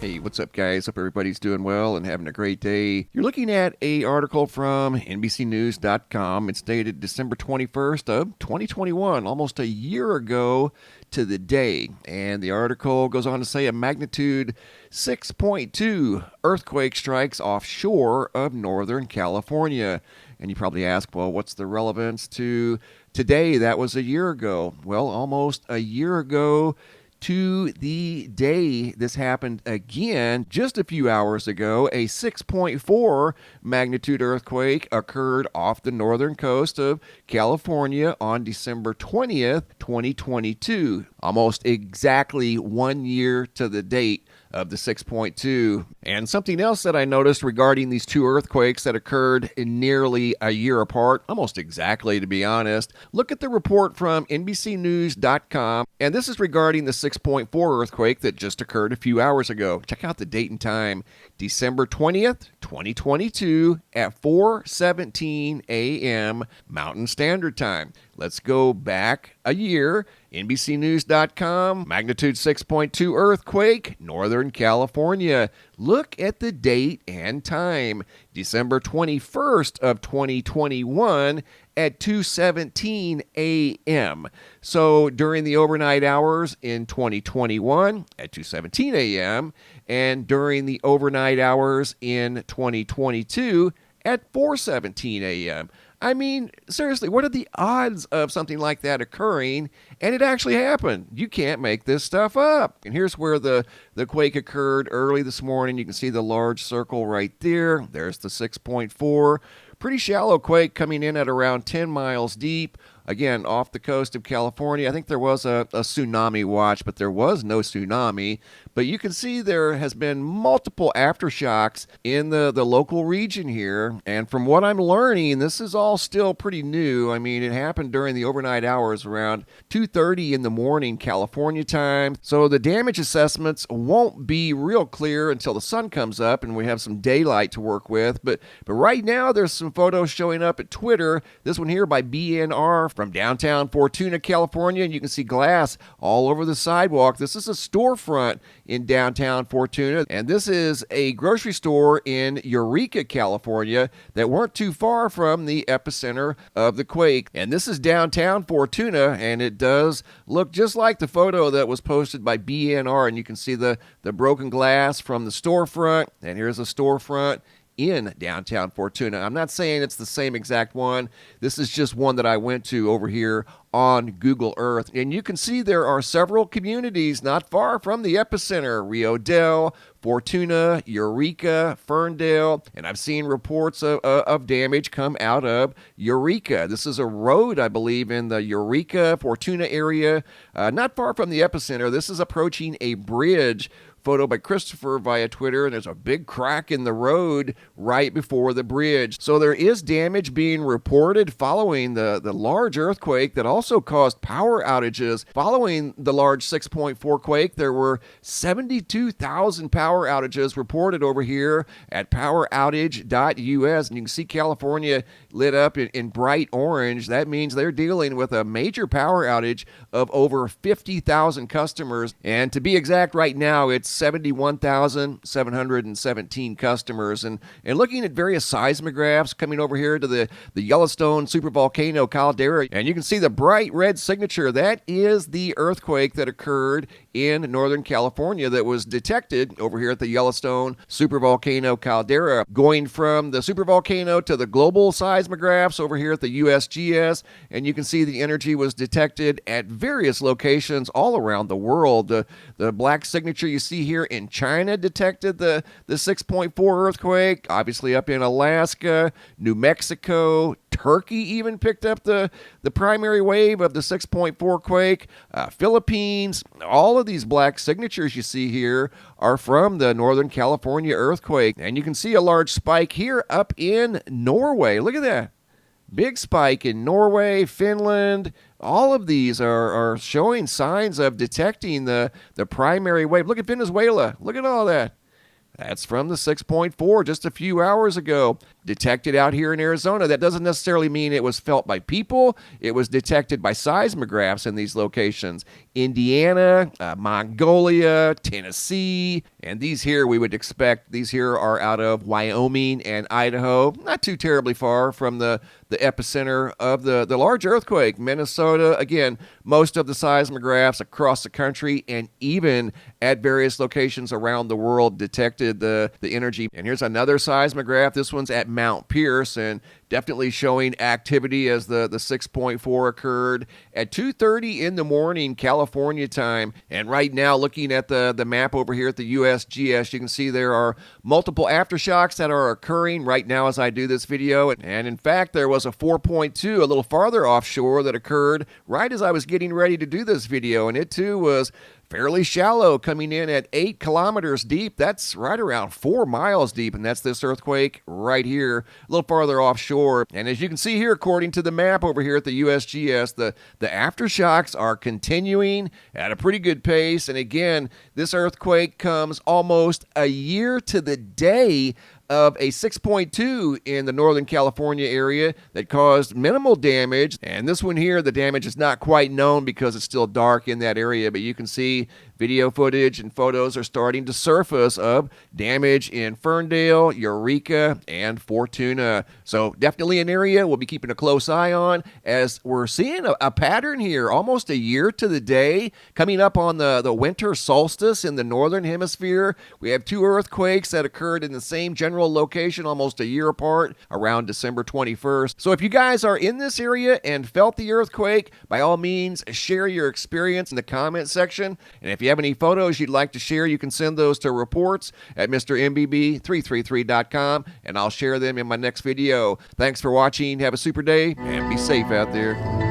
Hey, what's up, guys? Hope everybody's doing well and having a great day. You're looking at an article from NBCnews.com. It's dated December 21st of 2021, almost a year ago to the day. And the article goes on to say a magnitude 6.2 earthquake strikes offshore of Northern California. And you probably ask, well, what's the relevance to today? That was a year ago. Well, almost a year ago to the day this happened again. Just a few hours ago, a 6.4 magnitude earthquake occurred off the northern coast of California on December 20th, 2022. Almost exactly 1 year to the date of the 6.2. And something else that I noticed regarding these two earthquakes that occurred in nearly a year apart, almost exactly to be honest, look at the report from NBCnews.com, and this is regarding the 6.4 earthquake that just occurred a few hours ago. Check out the date and time, December 20th, 2022 at 4:17 a.m. Mountain Standard Time. Let's go back a year. NBCnews.com, magnitude 6.2 earthquake, Northern California. Look at the date and time, December 21st of 2021 at 2:17 a.m. So during the overnight hours in 2021 at 2:17 a.m. and during the overnight hours in 2022 at 4:17 a.m. I mean, seriously, what are the odds of something like that occurring? And it actually happened. You can't make this stuff up. And here's where the quake occurred early this morning. You can see the large circle right there. There's the 6.4. Pretty shallow quake coming in at around 10 miles deep. Again, off the coast of California. I think there was a tsunami watch, but there was no tsunami. But you can see there has been multiple aftershocks in the local region here. And from what I'm learning, this is all still pretty new. I mean, it happened during the overnight hours around 2:30 in the morning California time. So the damage assessments won't be real clear until the sun comes up and we have some daylight to work with. But right now, there's some photos showing up at Twitter. This one here by BNR from downtown Fortuna, California, and you can see glass all over the sidewalk. This is a storefront in downtown Fortuna, and this is a grocery store in Eureka, California, that weren't too far from the epicenter of the quake. And this is downtown Fortuna, and it does look just like the photo that was posted by BNR, and you can see the broken glass from the storefront, and here's a storefront in downtown Fortuna. I'm not saying it's the same exact one. This is just one that I went to over here on Google Earth. And you can see there are several communities not far from the epicenter: Rio Dell, Fortuna, Eureka, Ferndale, and I've seen reports of damage come out of Eureka. This is a road, I believe, in the Eureka, Fortuna area, not far from the epicenter. This is approaching a bridge. Photo by Christopher via Twitter, and there's a big crack in the road right before the bridge. So there is damage being reported following the large earthquake that also caused power outages. Following the large 6.4 quake, there were 72,000 power outages reported over here at poweroutage.us, and you can see California lit up in bright orange. That means they're dealing with a major power outage of over 50,000 customers, and to be exact, right now it's 71,717 customers. And looking at various seismographs coming over here to the Yellowstone supervolcano caldera, and you can see the bright red signature. That is the earthquake that occurred in Northern California that was detected over here at the Yellowstone supervolcano caldera. Going from the supervolcano to the global seismographs over here at the USGS, and you can see the energy was detected at various locations all around the world. The black signature you see here in China detected the 6.4 earthquake, obviously up in Alaska, New Mexico, Turkey even picked up the primary wave of the 6.4 quake, Philippines. All of these black signatures you see here are from the Northern California earthquake. And you can see a large spike here up in Norway. Look at that. Big spike in Norway, Finland. All of these are showing signs of detecting the primary wave. Look at Venezuela. Look at all that. That's from the 6.4 just a few hours ago. detected out here in Arizona. That doesn't necessarily mean it was felt by people. It was detected by seismographs in these locations. Indiana, Mongolia, Tennessee, and these here we would expect, these here are out of Wyoming and Idaho, not too terribly far from the epicenter of the large earthquake. Minnesota, again, most of the seismographs across the country and even at various locations around the world detected the energy. And here's another seismograph. This one's at Mount Pierce and definitely showing activity as the 6.4 occurred at 2:30 in the morning California time. And right now, looking at the map over here at the USGS, you can see there are multiple aftershocks that are occurring right now as I do this video. And in fact, there was a 4.2 a little farther offshore that occurred right as I was getting ready to do this video, and it too was fairly shallow, coming in at 8 kilometers deep. That's right around 4 miles deep, and that's this earthquake right here, a little farther offshore. And as you can see here, according to the map over here at the USGS, the aftershocks are continuing at a pretty good pace. And again, this earthquake comes almost a year to the day of a 6.2 in the Northern California area that caused minimal damage. And this one here, the damage is not quite known because it's still dark in that area, but you can see video footage and photos are starting to surface of damage in Ferndale, Eureka, and Fortuna. So definitely an area we'll be keeping a close eye on as we're seeing a pattern here, almost a year to the day, coming up on the winter solstice in the Northern Hemisphere. We have 2 earthquakes that occurred in the same general location almost a year apart around December 21st. So if you guys are in this area and felt the earthquake, by all means, share your experience in the comment section. And if you have any photos you'd like to share, you can send those to reports at MrMBB333.com, and I'll share them in my next video. Thanks for watching. Have a super day, and be safe out there.